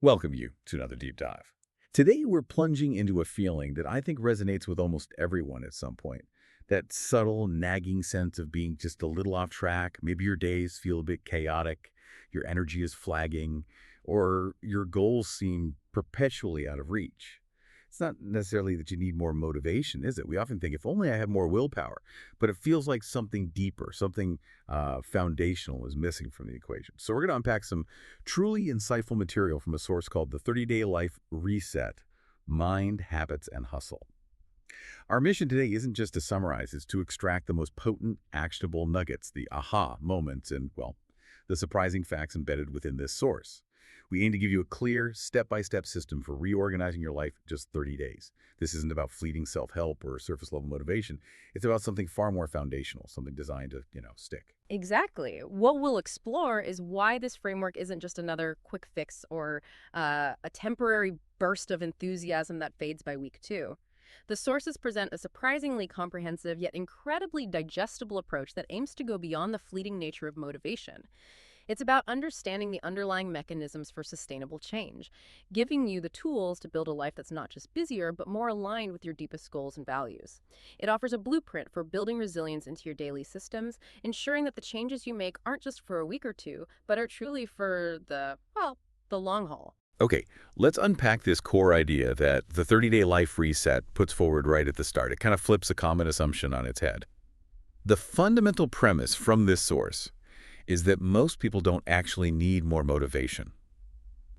Welcome you to another deep dive. Today, we're plunging into a feeling that I think resonates with almost everyone at some point. That subtle, nagging sense of being just a little off track. Maybe your days feel a bit chaotic, your energy is flagging, or your goals seem perpetually out of reach. It's not necessarily that you need more motivation, is it? We often think, if only I had more willpower, but it feels like something deeper, something foundational is missing from the equation. So we're going to unpack some truly insightful material from a source called the 30-Day Life Reset, Mind, Habits, and Hustle. Our mission today isn't just to summarize, it's to extract the most potent, actionable nuggets, the aha moments, and, well, the surprising facts embedded within this source. We aim to give you a clear, step-by-step system for reorganizing your life in just 30 days. This isn't about fleeting self-help or surface-level motivation. It's about something far more foundational, something designed to, stick. Exactly. What we'll explore is why this framework isn't just another quick fix or a temporary burst of enthusiasm that fades by week 2. The sources present a surprisingly comprehensive yet incredibly digestible approach that aims to go beyond the fleeting nature of motivation. It's about understanding the underlying mechanisms for sustainable change, giving you the tools to build a life that's not just busier, but more aligned with your deepest goals and values. It offers a blueprint for building resilience into your daily systems, ensuring that the changes you make aren't just for a week or two, but are truly for the long haul. Okay, let's unpack this core idea that the 30-day life reset puts forward right at the start. It kind of flips a common assumption on its head. The fundamental premise from this source is that most people don't actually need more motivation.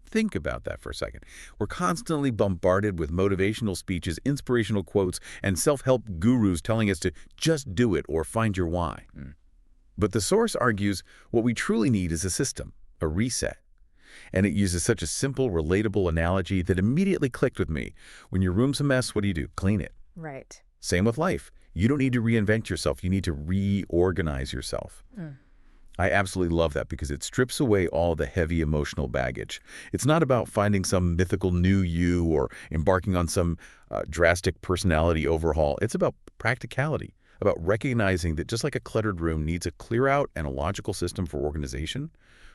Think about that for a second. We're constantly bombarded with motivational speeches, inspirational quotes, and self-help gurus telling us to just do it or find your why. But the source argues what we truly need is a system, a reset. And it uses such a simple, relatable analogy that immediately clicked with me. When your room's a mess, what do? Clean it. Right. Same with life. You don't need to reinvent yourself. You need to reorganize yourself. I absolutely love that because it strips away all the heavy emotional baggage. It's not about finding some mythical new you or embarking on some drastic personality overhaul. It's about practicality, about recognizing that just like a cluttered room needs a clear out and a logical system for organization,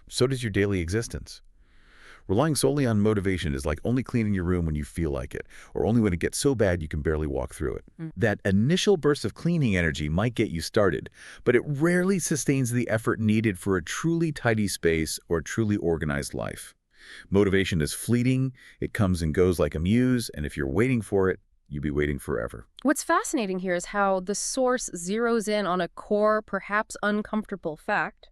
so does your daily existence. Relying solely on motivation is like only cleaning your room when you feel like it, or only when it gets so bad you can barely walk through it. That initial burst of cleaning energy might get you started, but it rarely sustains the effort needed for a truly tidy space or a truly organized life. Motivation is fleeting, it comes and goes like a muse, and if you're waiting for it, you'll be waiting forever. What's fascinating here is how the source zeroes in on a core, perhaps uncomfortable fact.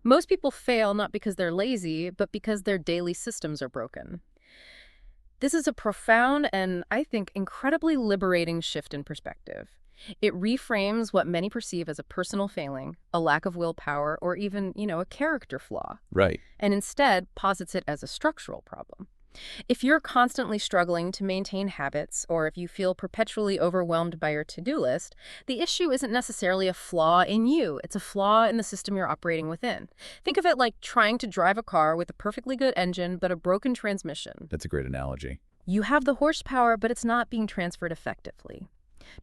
Most people fail not because they're lazy, but because their daily systems are broken. This is a profound and, I think, incredibly liberating shift in perspective. It reframes what many perceive as a personal failing, a lack of willpower, or even, a character flaw, Right. and instead posits it as a structural problem. If you're constantly struggling to maintain habits, or if you feel perpetually overwhelmed by your to-do list, the issue isn't necessarily a flaw in you. It's a flaw in the system you're operating within. Think of it like trying to drive a car with a perfectly good engine but a broken transmission. That's a great analogy. You have the horsepower, but it's not being transferred effectively.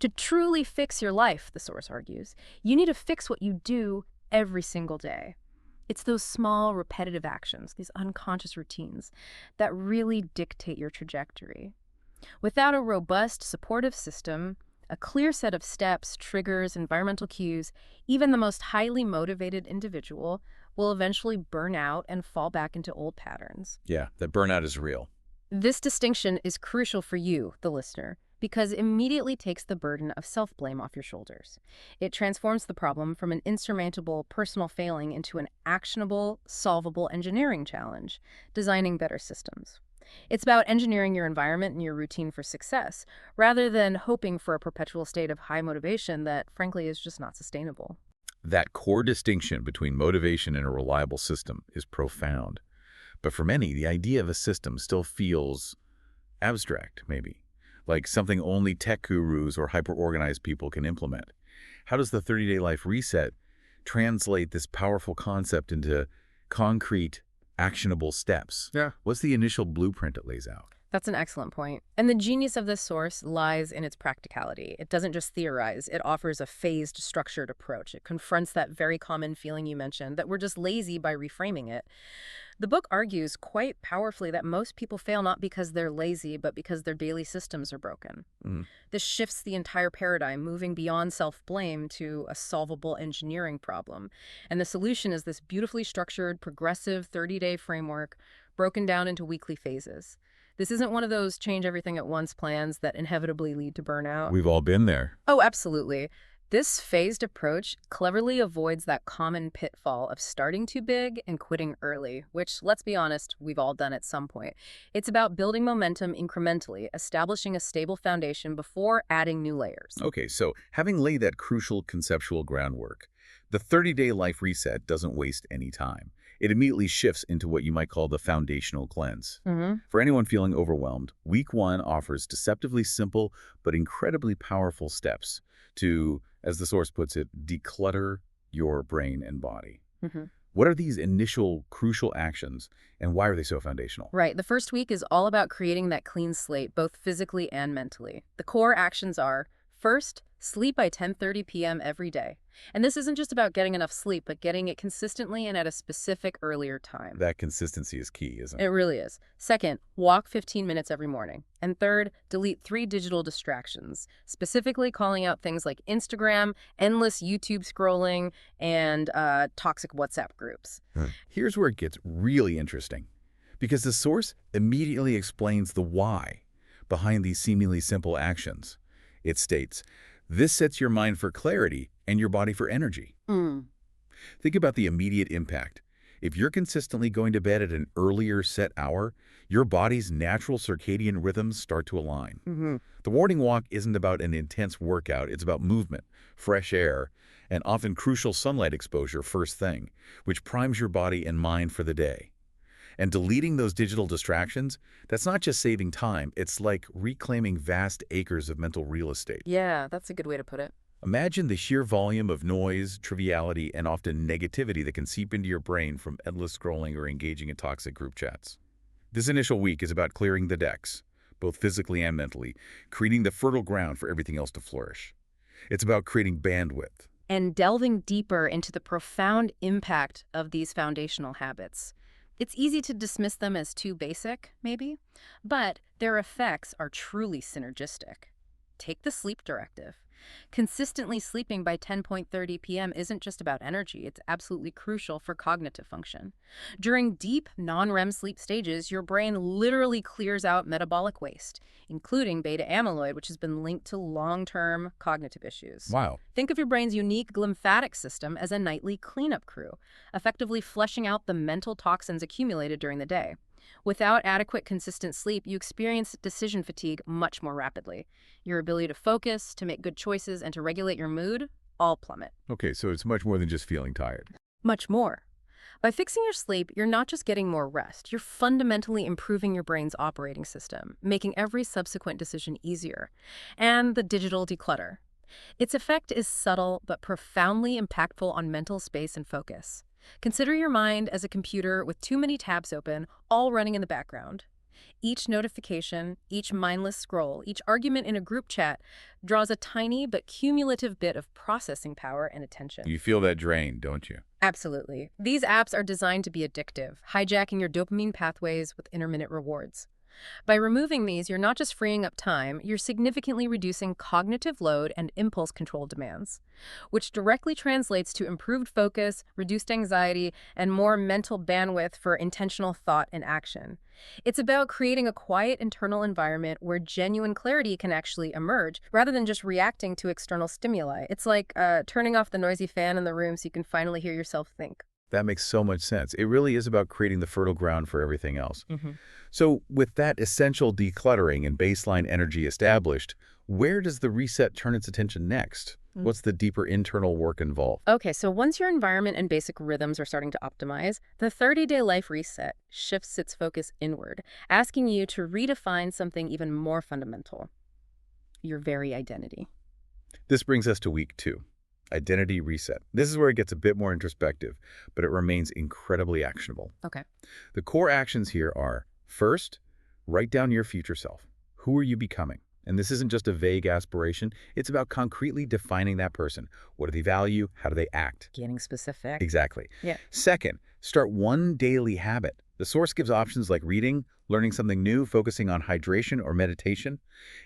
To truly fix your life, the source argues, you need to fix what you do every single day. It's those small, repetitive actions, these unconscious routines, that really dictate your trajectory. Without a robust, supportive system, a clear set of steps, triggers, environmental cues, even the most highly motivated individual will eventually burn out and fall back into old patterns. Yeah, that burnout is real. This distinction is crucial for you, the listener, because it immediately takes the burden of self-blame off your shoulders. It transforms the problem from an insurmountable personal failing into an actionable, solvable engineering challenge, designing better systems. It's about engineering your environment and your routine for success, rather than hoping for a perpetual state of high motivation that, frankly, is just not sustainable. That core distinction between motivation and a reliable system is profound. But for many, the idea of a system still feels abstract, maybe, like something only tech gurus or hyper-organized people can implement. How does the 30-day life reset translate this powerful concept into concrete, actionable steps? Yeah. What's the initial blueprint it lays out? That's an excellent point. And the genius of this source lies in its practicality. It doesn't just theorize. It offers a phased, structured approach. It confronts that very common feeling you mentioned, that we're just lazy by reframing it. The book argues quite powerfully that most people fail not because they're lazy, but because their daily systems are broken. Mm. This shifts the entire paradigm, moving beyond self-blame to a solvable engineering problem. And the solution is this beautifully structured, progressive 30-day framework broken down into weekly phases. This isn't one of those change everything at once plans that inevitably lead to burnout. We've all been there. Oh, absolutely. This phased approach cleverly avoids that common pitfall of starting too big and quitting early, which, let's be honest, we've all done at some point. It's about building momentum incrementally, establishing a stable foundation before adding new layers. Okay, so having laid that crucial conceptual groundwork, the 30-day life reset doesn't waste any time. It immediately shifts into what you might call the foundational cleanse. For anyone feeling overwhelmed, week 1 offers deceptively simple but incredibly powerful steps to, as the source puts it, declutter your brain and body. What are these initial crucial actions, and why are they so foundational? Right. The first week is all about creating that clean slate, both physically and mentally. The core actions are, first, sleep by 10:30 p.m. every day. And this isn't just about getting enough sleep, but getting it consistently and at a specific earlier time. That consistency is key, isn't It it? really is. Second, walk 15 minutes every morning. And third, delete 3 digital distractions, specifically calling out things like Instagram, endless YouTube scrolling, and toxic WhatsApp groups. Here's where it gets really interesting, because the source immediately explains the why behind these seemingly simple actions. It states, this sets your mind for clarity and your body for energy. Think about the immediate impact. If you're consistently going to bed at an earlier set hour, your body's natural circadian rhythms start to align. The morning walk isn't about an intense workout, it's about movement, fresh air, and often crucial sunlight exposure first thing, which primes your body and mind for the day. And deleting those digital distractions, that's not just saving time, it's like reclaiming vast acres of mental real estate. Yeah, that's a good way to put it. Imagine the sheer volume of noise, triviality, and often negativity that can seep into your brain from endless scrolling or engaging in toxic group chats. This initial week is about clearing the decks, both physically and mentally, creating the fertile ground for everything else to flourish. It's about creating bandwidth. And delving deeper into the profound impact of these foundational habits. It's easy to dismiss them as too basic, maybe, but their effects are truly synergistic. Take the sleep directive. Consistently sleeping by 10:30 p.m. isn't just about energy, it's absolutely crucial for cognitive function. During deep, non-REM sleep stages, your brain literally clears out metabolic waste, including beta amyloid, which has been linked to long-term cognitive issues. Wow. Think of your brain's unique lymphatic system as a nightly cleanup crew, effectively flushing out the mental toxins accumulated during the day. Without adequate, consistent sleep, you experience decision fatigue much more rapidly. Your ability to focus, to make good choices, and to regulate your mood all plummet. Okay, so it's much more than just feeling tired. Much more. By fixing your sleep, you're not just getting more rest, you're fundamentally improving your brain's operating system, making every subsequent decision easier. And the digital declutter. Its effect is subtle but profoundly impactful on mental space and focus. Consider your mind as a computer with too many tabs open, all running in the background. Each notification, each mindless scroll, each argument in a group chat draws a tiny but cumulative bit of processing power and attention. You feel that drain, don't you? Absolutely. These apps are designed to be addictive, hijacking your dopamine pathways with intermittent rewards. By removing these, you're not just freeing up time, you're significantly reducing cognitive load and impulse control demands, which directly translates to improved focus, reduced anxiety, and more mental bandwidth for intentional thought and action. It's about creating a quiet internal environment where genuine clarity can actually emerge, rather than just reacting to external stimuli. It's like turning off the noisy fan in the room so you can finally hear yourself think. That makes so much sense. It really is about creating the fertile ground for everything else. So with that essential decluttering and baseline energy established, where does the reset turn its attention next? What's the deeper internal work involved? Okay, so once your environment and basic rhythms are starting to optimize, the 30-day life reset shifts its focus inward, asking you to redefine something even more fundamental: your very identity. This brings us to week 2. Identity reset. This is where it gets a bit more introspective, but it remains incredibly actionable. Okay. The core actions here are, first, write down your future self. Who are you becoming? And this isn't just a vague aspiration, it's about concretely defining that person. What do they value? How do they act? Getting specific. Exactly. Yeah. Second, start one daily habit. The source gives options like reading, learning something new, focusing on hydration or meditation.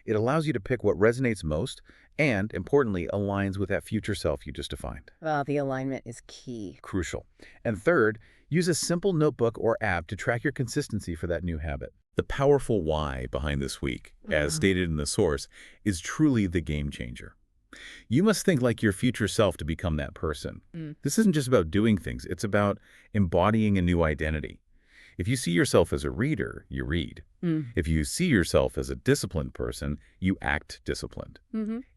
It allows you to pick what resonates most and, importantly, aligns with that future self you just defined. Well, the alignment is key. Crucial. And third, use a simple notebook or app to track your consistency for that new habit. The powerful why behind this week, as stated in the source, is truly the game changer. You must think like your future self to become that person. This isn't just about doing things, it's about embodying a new identity. If you see yourself as a reader, you read. If you see yourself as a disciplined person, you act disciplined.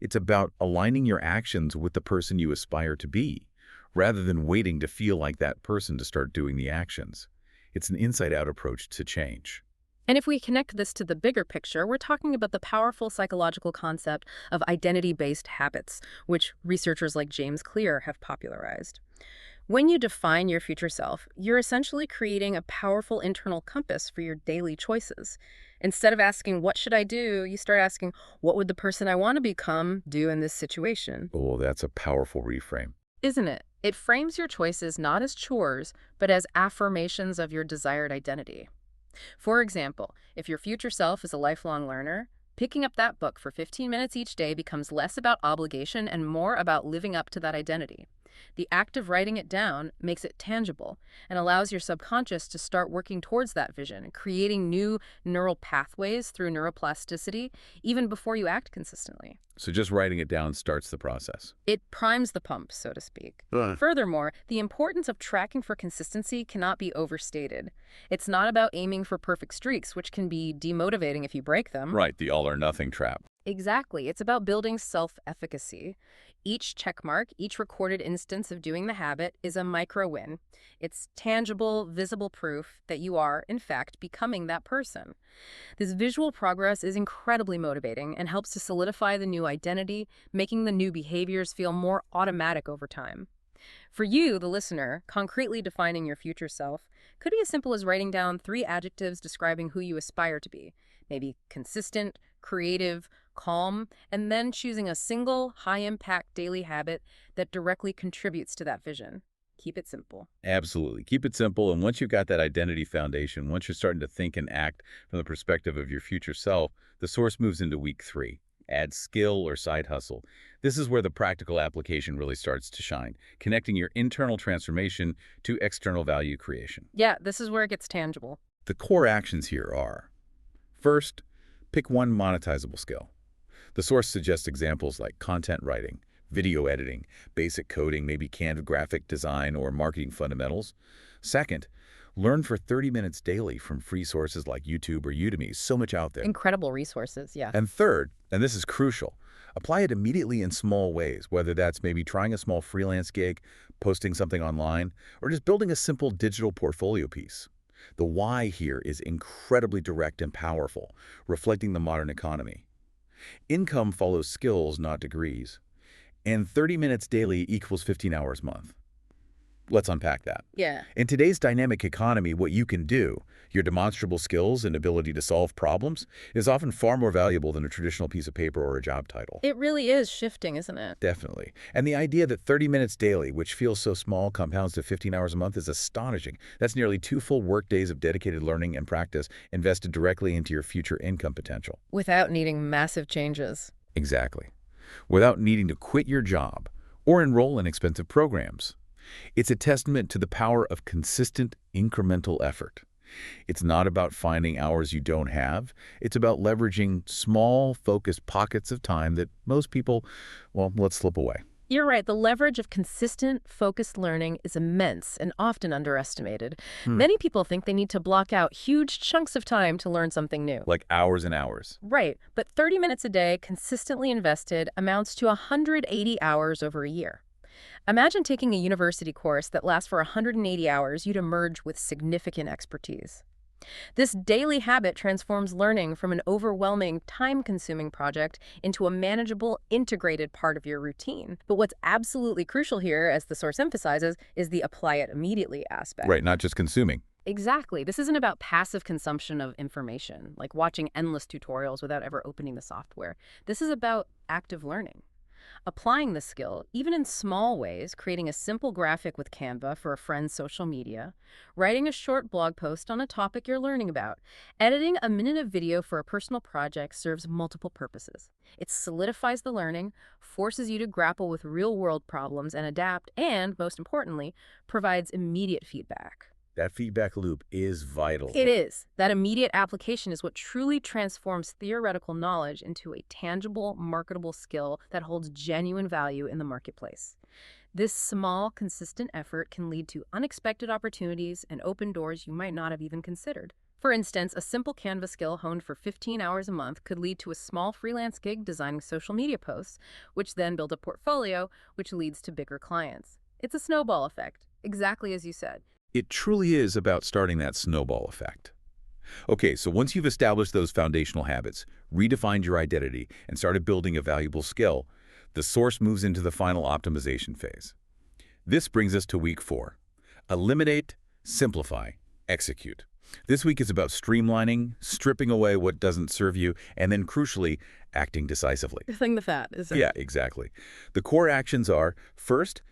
It's about aligning your actions with the person you aspire to be, rather than waiting to feel like that person to start doing the actions. It's an inside-out approach to change. And if we connect this to the bigger picture, we're talking about the powerful psychological concept of identity-based habits, which researchers like James Clear have popularized. When you define your future self, you're essentially creating a powerful internal compass for your daily choices. Instead of asking, what should I do, you start asking, what would the person I want to become do in this situation? Oh, that's a powerful reframe. Isn't it? It frames your choices not as chores, but as affirmations of your desired identity. For example, if your future self is a lifelong learner, picking up that book for 15 minutes each day becomes less about obligation and more about living up to that identity. The act of writing it down makes it tangible and allows your subconscious to start working towards that vision, creating new neural pathways through neuroplasticity even before you act consistently. So just writing it down starts the process. It primes the pump, so to speak. Furthermore, the importance of tracking for consistency cannot be overstated. It's not about aiming for perfect streaks, which can be demotivating if you break them. Right, the all-or-nothing trap. Exactly. It's about building self-efficacy. Each checkmark, each recorded instance of doing the habit is a micro-win. It's tangible, visible proof that you are, in fact, becoming that person. This visual progress is incredibly motivating and helps to solidify the new identity, making the new behaviors feel more automatic over time. For you, the listener, concretely defining your future self could be as simple as writing down 3 adjectives describing who you aspire to be. Maybe consistent, creative, calm, and then choosing a single, high-impact daily habit that directly contributes to that vision. Keep it simple. Absolutely. Keep it simple. And once you've got that identity foundation, once you're starting to think and act from the perspective of your future self, the source moves into week 3. Add skill or side hustle. This is where the practical application really starts to shine, connecting your internal transformation to external value creation. Yeah, this is where it gets tangible. The core actions here are, first, pick one monetizable skill. The source suggests examples like content writing, video editing, basic coding, maybe canned graphic design or marketing fundamentals. Second, learn for 30 minutes daily from free sources like YouTube or Udemy. So much out there. Incredible resources, yeah. And third, and this is crucial, apply it immediately in small ways, whether that's maybe trying a small freelance gig, posting something online, or just building a simple digital portfolio piece. The why here is incredibly direct and powerful, reflecting the modern economy. Income follows skills, not degrees. And 30 minutes daily equals 15 hours a month. Let's unpack that. Yeah. In today's dynamic economy, what you can do, your demonstrable skills and ability to solve problems, is often far more valuable than a traditional piece of paper or a job title. It really is shifting, isn't it? Definitely. And the idea that 30 minutes daily, which feels so small, compounds to 15 hours a month is astonishing. That's nearly 2 full work days of dedicated learning and practice invested directly into your future income potential. Without needing massive changes. Exactly. Without needing to quit your job or enroll in expensive programs. It's a testament to the power of consistent, incremental effort. It's not about finding hours you don't have. It's about leveraging small, focused pockets of time that most people, well, let slip away. You're right. The leverage of consistent, focused learning is immense and often underestimated. Many people think they need to block out huge chunks of time to learn something new. Like hours and hours. Right. But 30 minutes a day, consistently invested, amounts to 180 hours over a year. Imagine taking a university course that lasts for 180 hours. You'd emerge with significant expertise. This daily habit transforms learning from an overwhelming, time-consuming project into a manageable, integrated part of your routine. But what's absolutely crucial here, as the source emphasizes, is the apply it immediately aspect. Right, not just consuming. Exactly. This isn't about passive consumption of information, like watching endless tutorials without ever opening the software. This is about active learning. Applying the skill, even in small ways, creating a simple graphic with Canva for a friend's social media, writing a short blog post on a topic you're learning about, editing a minute of video for a personal project serves multiple purposes. It solidifies the learning, forces you to grapple with real-world problems and adapt, and, most importantly, provides immediate feedback. That feedback loop is vital. It is. That immediate application is what truly transforms theoretical knowledge into a tangible, marketable skill that holds genuine value in the marketplace. This small, consistent effort can lead to unexpected opportunities and open doors you might not have even considered. For instance, a simple Canva skill honed for 15 hours a month could lead to a small freelance gig designing social media posts, which then build a portfolio, which leads to bigger clients. It's a snowball effect, exactly as you said. It truly is about starting that snowball effect. Okay, so once you've established those foundational habits, redefined your identity, and started building a valuable skill, the source moves into the final optimization phase. This brings us to week 4. Eliminate, simplify, execute. This week is about streamlining, stripping away what doesn't serve you, and then crucially, acting decisively. Thing the fat, is it? Yeah, exactly. The core actions are, first,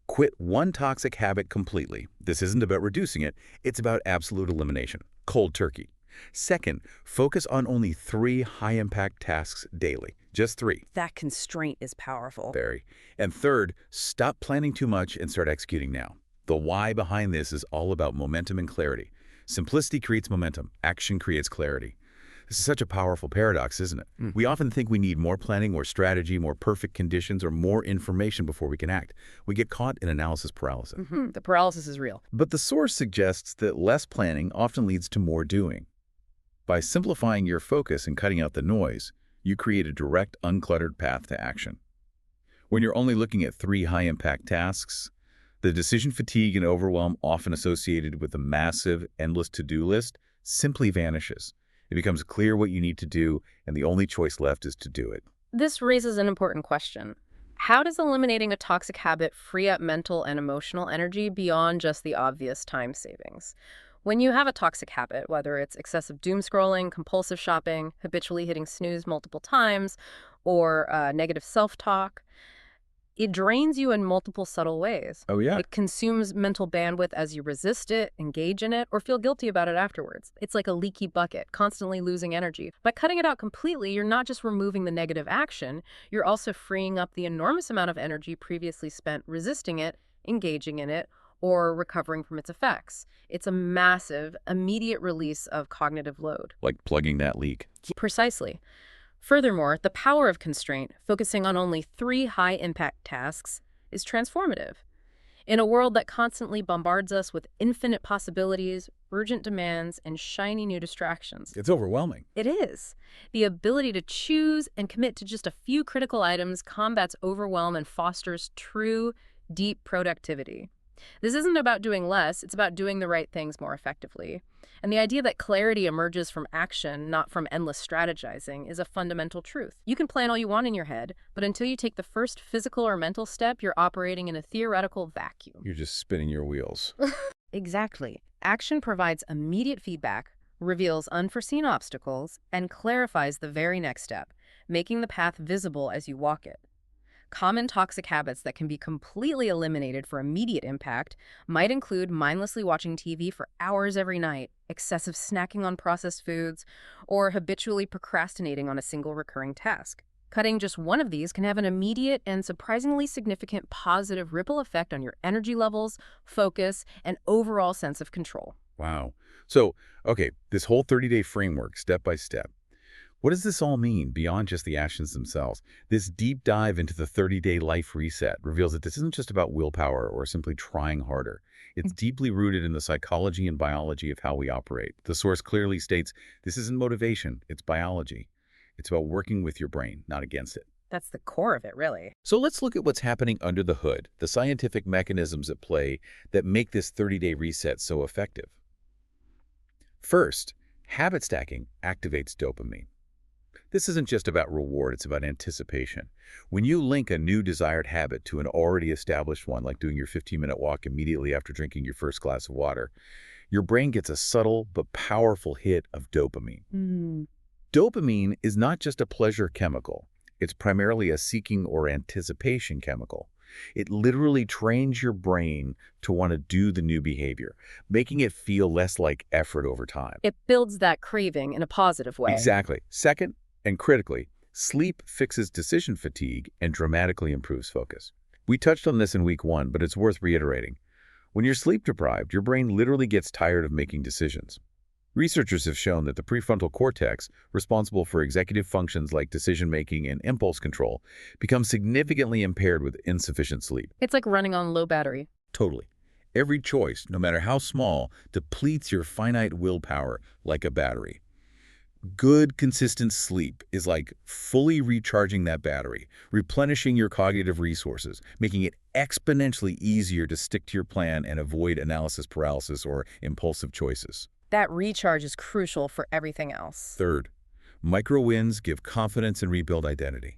quit one toxic habit completely. This isn't about reducing it, it's about absolute elimination. Cold turkey. Second, focus on only 3 high-impact tasks daily. Just 3. That constraint is powerful. Very. And third, stop planning too much and start executing now. The why behind this is all about momentum and clarity. Simplicity creates momentum. Action creates clarity. This is such a powerful paradox, isn't it? We often think we need more planning, more strategy, more perfect conditions, or more information before we can act. We get caught in analysis paralysis. The paralysis is real. But the source suggests that less planning often leads to more doing. By simplifying your focus and cutting out the noise, you create a direct, uncluttered path to action. When you're only looking at 3 high-impact tasks, the decision fatigue and overwhelm often associated with a massive, endless to-do list simply vanishes. It becomes clear what you need to do, and the only choice left is to do it. This raises an important question. How does eliminating a toxic habit free up mental and emotional energy beyond just the obvious time savings? When you have a toxic habit, whether it's excessive doom scrolling, compulsive shopping, habitually hitting snooze multiple times, or negative self-talk, it drains you in multiple subtle ways. Oh, yeah. It consumes mental bandwidth as you resist it, engage in it, or feel guilty about it afterwards. It's like a leaky bucket, constantly losing energy. By cutting it out completely, you're not just removing the negative action, you're also freeing up the enormous amount of energy previously spent resisting it, engaging in it, or recovering from its effects. It's a massive, immediate release of cognitive load. Like plugging that leak. Precisely. Furthermore, the power of constraint, focusing on only 3 high-impact tasks, is transformative. In a world that constantly bombards us with infinite possibilities, urgent demands, and shiny new distractions. It's overwhelming. It is. The ability to choose and commit to just a few critical items combats overwhelm and fosters true, deep productivity. This isn't about doing less, it's about doing the right things more effectively. And the idea that clarity emerges from action, not from endless strategizing, is a fundamental truth. You can plan all you want in your head, but until you take the first physical or mental step, you're operating in a theoretical vacuum. You're just spinning your wheels. Exactly. Action provides immediate feedback, reveals unforeseen obstacles, and clarifies the very next step, making the path visible as you walk it. Common toxic habits that can be completely eliminated for immediate impact might include mindlessly watching TV for hours every night, excessive snacking on processed foods, or habitually procrastinating on a single recurring task. Cutting just one of these can have an immediate and surprisingly significant positive ripple effect on your energy levels, focus, and overall sense of control. Wow. So, okay, this whole 30-day framework, step by step. What does this all mean beyond just the actions themselves? This deep dive into the 30-day life reset reveals that this isn't just about willpower or simply trying harder. It's deeply rooted in the psychology and biology of how we operate. The source clearly states this isn't motivation, it's biology. It's about working with your brain, not against it. That's the core of it, really. So let's look at what's happening under the hood, the scientific mechanisms at play that make this 30-day reset so effective. First, habit stacking activates dopamine. This isn't just about reward, it's about anticipation. When you link a new desired habit to an already established one, like doing your 15-minute walk immediately after drinking your first glass of water, your brain gets a subtle but powerful hit of dopamine. Dopamine is not just a pleasure chemical. It's primarily a seeking or anticipation chemical. It literally trains your brain to want to do the new behavior, making it feel less like effort over time. It builds that craving in a positive way. Exactly. Second, and critically, sleep fixes decision fatigue and dramatically improves focus. We touched on this in week 1, but it's worth reiterating. When you're sleep deprived, your brain literally gets tired of making decisions. Researchers have shown that the prefrontal cortex, responsible for executive functions like decision-making and impulse control, becomes significantly impaired with insufficient sleep. It's like running on low battery. Totally. Every choice, no matter how small, depletes your finite willpower like a battery. Good, consistent sleep is like fully recharging that battery, replenishing your cognitive resources, making it exponentially easier to stick to your plan and avoid analysis paralysis or impulsive choices. That recharge is crucial for everything else. Third, micro wins give confidence and rebuild identity.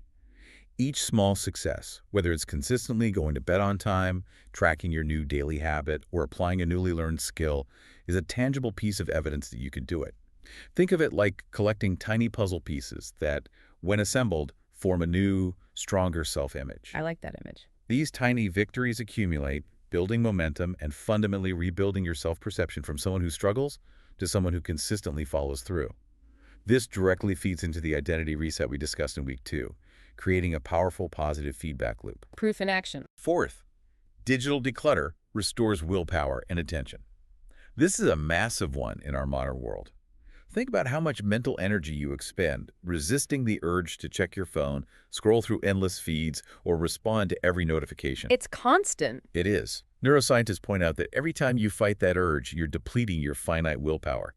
Each small success, whether it's consistently going to bed on time, tracking your new daily habit, or applying a newly learned skill, is a tangible piece of evidence that you can do it. Think of it like collecting tiny puzzle pieces that, when assembled, form a new, stronger self-image. I like that image. These tiny victories accumulate, building momentum and fundamentally rebuilding your self-perception from someone who struggles to someone who consistently follows through. This directly feeds into the identity reset we discussed in week 2, creating a powerful positive feedback loop. Proof in action. Fourth, digital declutter restores willpower and attention. This is a massive one in our modern world. Think about how much mental energy you expend resisting the urge to check your phone, scroll through endless feeds, or respond to every notification. It's constant. It is. Neuroscientists point out that every time you fight that urge, you're depleting your finite willpower.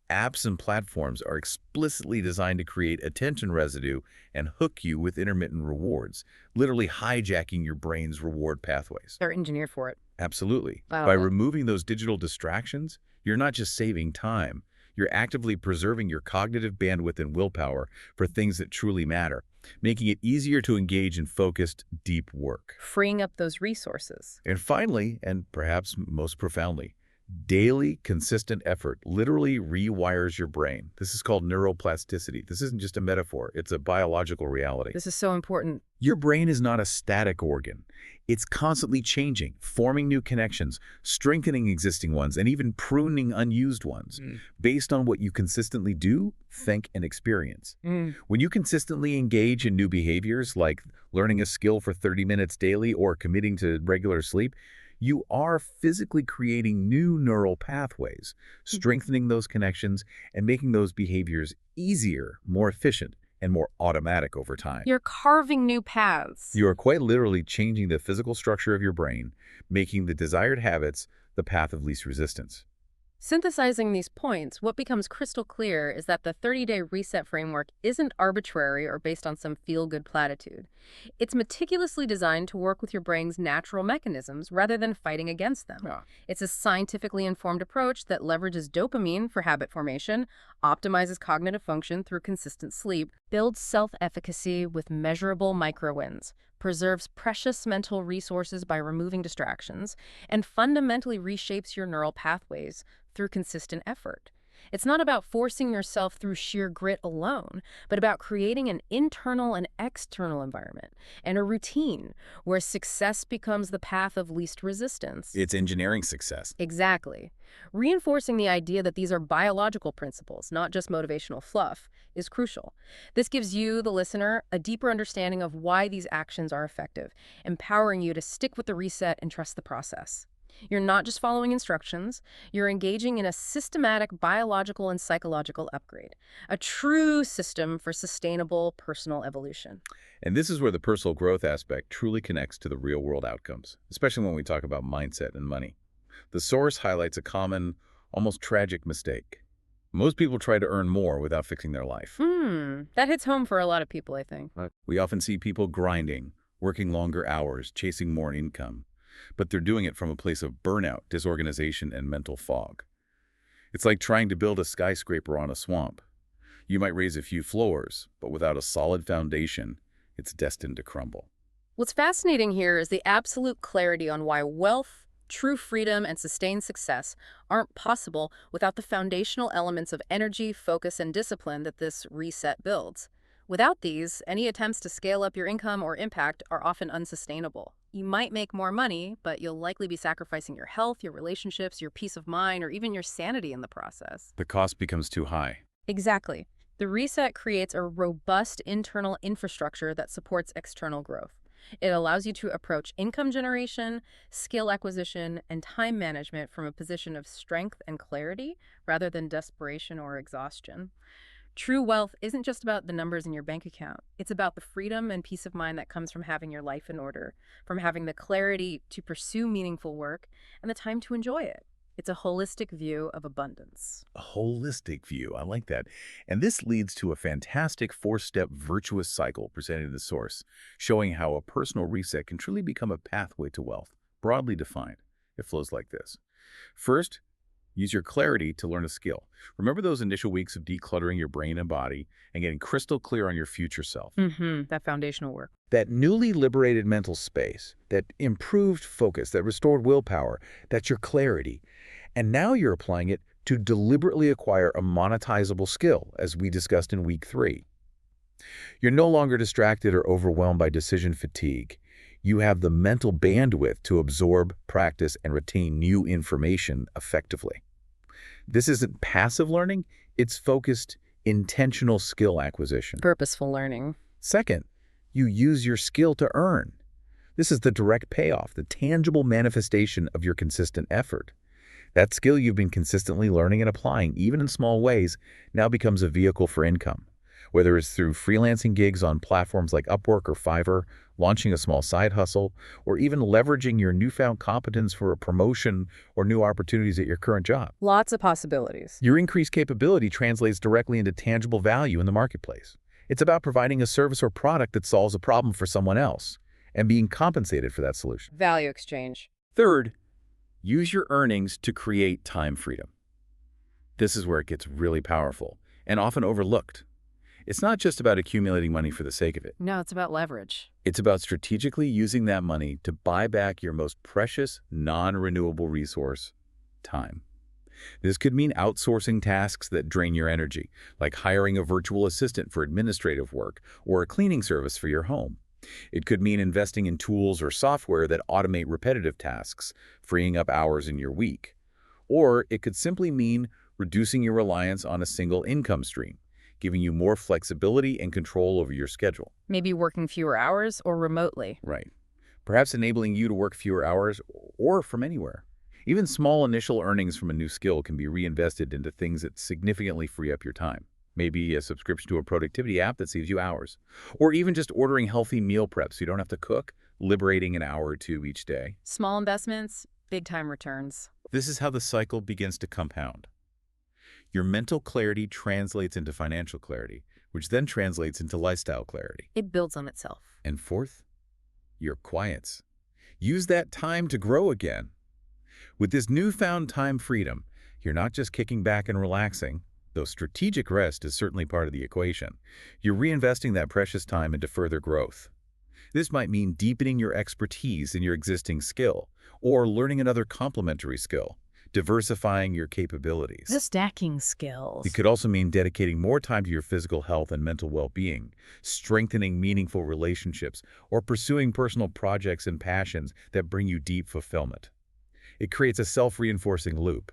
Apps and platforms are explicitly designed to create attention residue and hook you with intermittent rewards, literally hijacking your brain's reward pathways. They're engineered for it. Absolutely. Wow. By removing those digital distractions, you're not just saving time, you're actively preserving your cognitive bandwidth and willpower for things that truly matter, making it easier to engage in focused, deep work. Freeing up those resources. And finally, and perhaps most profoundly, daily, consistent effort literally rewires your brain. This is called neuroplasticity. This isn't just a metaphor. It's a biological reality. This is so important. Your brain is not a static organ. It's constantly changing, forming new connections, strengthening existing ones, and even pruning unused ones based on what you consistently do, think, and experience. When you consistently engage in new behaviors like learning a skill for 30 minutes daily or committing to regular sleep, you are physically creating new neural pathways, strengthening those connections and making those behaviors easier, more efficient, and more automatic over time. You're carving new paths. You are quite literally changing the physical structure of your brain, making the desired habits the path of least resistance. Synthesizing these points, what becomes crystal clear is that the 30-day reset framework isn't arbitrary or based on some feel-good platitude. It's meticulously designed to work with your brain's natural mechanisms rather than fighting against them. It's a scientifically informed approach that leverages dopamine for habit formation, optimizes cognitive function through consistent sleep, builds self-efficacy with measurable micro-wins, preserves precious mental resources by removing distractions, and fundamentally reshapes your neural pathways through consistent effort. It's not about forcing yourself through sheer grit alone, but about creating an internal and external environment and a routine where success becomes the path of least resistance. It's engineering success. Exactly. Reinforcing the idea that these are biological principles, not just motivational fluff, is crucial. This gives you, the listener, a deeper understanding of why these actions are effective, empowering you to stick with the reset and trust the process. You're not just following instructions, you're engaging in a systematic biological and psychological upgrade, a true system for sustainable personal evolution. And this is where the personal growth aspect truly connects to the real-world outcomes, especially when we talk about mindset and money. The source highlights a common, almost tragic mistake. Most people try to earn more without fixing their life. That hits home for a lot of people, I think. We often see people grinding, working longer hours, chasing more income, but they're doing it from a place of burnout, disorganization, and mental fog. It's like trying to build a skyscraper on a swamp. You might raise a few floors, but without a solid foundation, it's destined to crumble. What's fascinating here is the absolute clarity on why wealth, true freedom, and sustained success aren't possible without the foundational elements of energy, focus, and discipline that this reset builds. Without these, any attempts to scale up your income or impact are often unsustainable. You might make more money, but you'll likely be sacrificing your health, your relationships, your peace of mind, or even your sanity in the process. The cost becomes too high. Exactly. The reset creates a robust internal infrastructure that supports external growth. It allows you to approach income generation, skill acquisition, and time management from a position of strength and clarity rather than desperation or exhaustion. True wealth isn't just about the numbers in your bank account. It's about the freedom and peace of mind that comes from having your life in order, from having the clarity to pursue meaningful work, and the time to enjoy it. It's a holistic view of abundance. A holistic view. I like that. And this leads to a fantastic four-step virtuous cycle presented in the source, showing how a personal reset can truly become a pathway to wealth, broadly defined. It flows like this. First, use your clarity to learn a skill. Remember those initial weeks of decluttering your brain and body and getting crystal clear on your future self. That foundational work. That newly liberated mental space, that improved focus, that restored willpower, that's your clarity. And now you're applying it to deliberately acquire a monetizable skill, as we discussed in week 3. You're no longer distracted or overwhelmed by decision fatigue. You have the mental bandwidth to absorb, practice, and retain new information effectively. This isn't passive learning, it's focused, intentional skill acquisition. Purposeful learning. Second, you use your skill to earn. This is the direct payoff, the tangible manifestation of your consistent effort. That skill you've been consistently learning and applying, even in small ways, now becomes a vehicle for income. Whether it's through freelancing gigs on platforms like Upwork or Fiverr, launching a small side hustle, or even leveraging your newfound competence for a promotion or new opportunities at your current job. Lots of possibilities. Your increased capability translates directly into tangible value in the marketplace. It's about providing a service or product that solves a problem for someone else and being compensated for that solution. Value exchange. Third, use your earnings to create time freedom. This is where it gets really powerful and often overlooked. It's not just about accumulating money for the sake of it. No, it's about leverage. It's about strategically using that money to buy back your most precious, non-renewable resource, time. This could mean outsourcing tasks that drain your energy, like hiring a virtual assistant for administrative work or a cleaning service for your home. It could mean investing in tools or software that automate repetitive tasks, freeing up hours in your week. Or it could simply mean reducing your reliance on a single income stream, giving you more flexibility and control over your schedule. Maybe working fewer hours or remotely. Right. Perhaps enabling you to work fewer hours or from anywhere. Even small initial earnings from a new skill can be reinvested into things that significantly free up your time. Maybe a subscription to a productivity app that saves you hours. Or even just ordering healthy meal prep so you don't have to cook, liberating an hour or two each day. Small investments, big time returns. This is how the cycle begins to compound. Your mental clarity translates into financial clarity, which then translates into lifestyle clarity. It builds on itself. And fourth, your quiets. Use that time to grow again. With this newfound time freedom, you're not just kicking back and relaxing, though strategic rest is certainly part of the equation. You're reinvesting that precious time into further growth. This might mean deepening your expertise in your existing skill, or learning another complementary skill, diversifying your capabilities. The stacking skills. It could also mean dedicating more time to your physical health and mental well-being, strengthening meaningful relationships, or pursuing personal projects and passions that bring you deep fulfillment. It creates a self-reinforcing loop.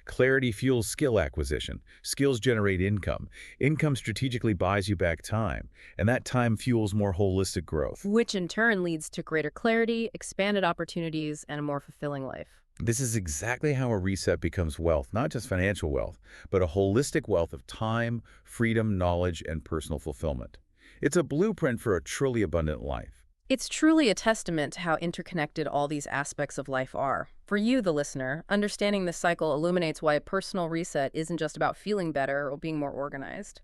Clarity fuels skill acquisition. Skills generate income. Income strategically buys you back time, and that time fuels more holistic growth. Which in turn leads to greater clarity, expanded opportunities, and a more fulfilling life. This is exactly how a reset becomes wealth, not just financial wealth, but a holistic wealth of time, freedom, knowledge, and personal fulfillment. It's a blueprint for a truly abundant life. It's truly a testament to how interconnected all these aspects of life are. For you, the listener, understanding this cycle illuminates why a personal reset isn't just about feeling better or being more organized.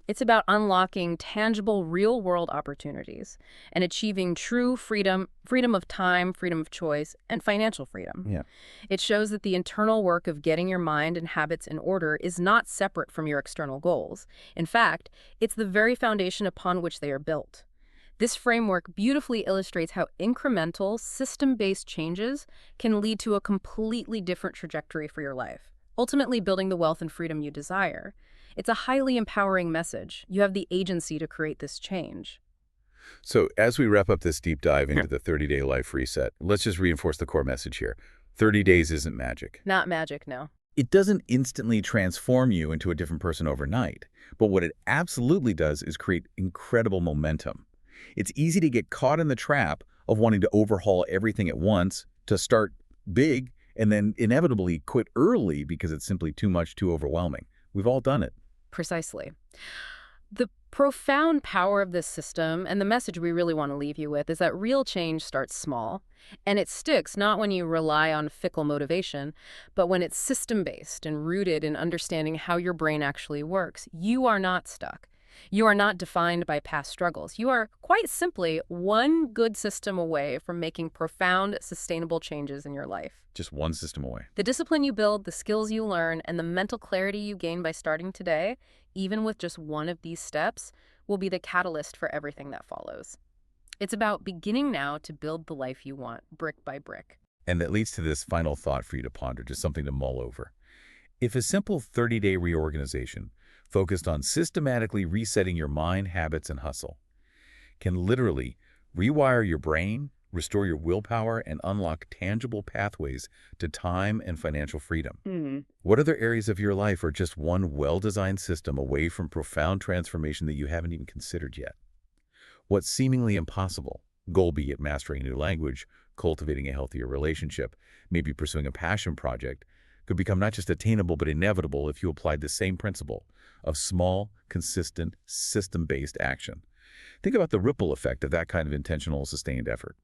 It's about unlocking tangible, real-world opportunities and achieving true freedom of time, freedom of choice, and financial freedom. Yeah. It shows that the internal work of getting your mind and habits in order is not separate from your external goals. In fact, it's the very foundation upon which they are built. This framework beautifully illustrates how incremental, system-based changes can lead to a completely different trajectory for your life, ultimately building the wealth and freedom you desire. It's a highly empowering message. You have the agency to create this change. So as we wrap up this deep dive Yeah. into the 30-day life reset, let's just reinforce the core message here. 30 days isn't magic. Not magic, no. It doesn't instantly transform you into a different person overnight, but what it absolutely does is create incredible momentum. It's easy to get caught in the trap of wanting to overhaul everything at once, to start big, and then inevitably quit early because it's simply too much, too overwhelming. We've all done it. Precisely. The profound power of this system and the message we really want to leave you with is that real change starts small, and it sticks not when you rely on fickle motivation, but when it's system-based and rooted in understanding how your brain actually works. You are not stuck. You are not defined by past struggles. You are quite simply one good system away from making profound, sustainable changes in your life. Just one system away. The discipline you build, the skills you learn, and the mental clarity you gain by starting today, even with just one of these steps, will be the catalyst for everything that follows. It's about beginning now to build the life you want, brick by brick. And that leads to this final thought for you to ponder, just something to mull over. If a simple 30-day reorganization focused on systematically resetting your mind, habits, and hustle can literally rewire your brain, restore your willpower, and unlock tangible pathways to time and financial freedom. What other areas of your life are just one well-designed system away from profound transformation that you haven't even considered yet? What seemingly impossible goal, be it mastering a new language, cultivating a healthier relationship, maybe pursuing a passion project, could become not just attainable but inevitable if you applied the same principle of small, consistent, system-based action. Think about the ripple effect of that kind of intentional, sustained effort.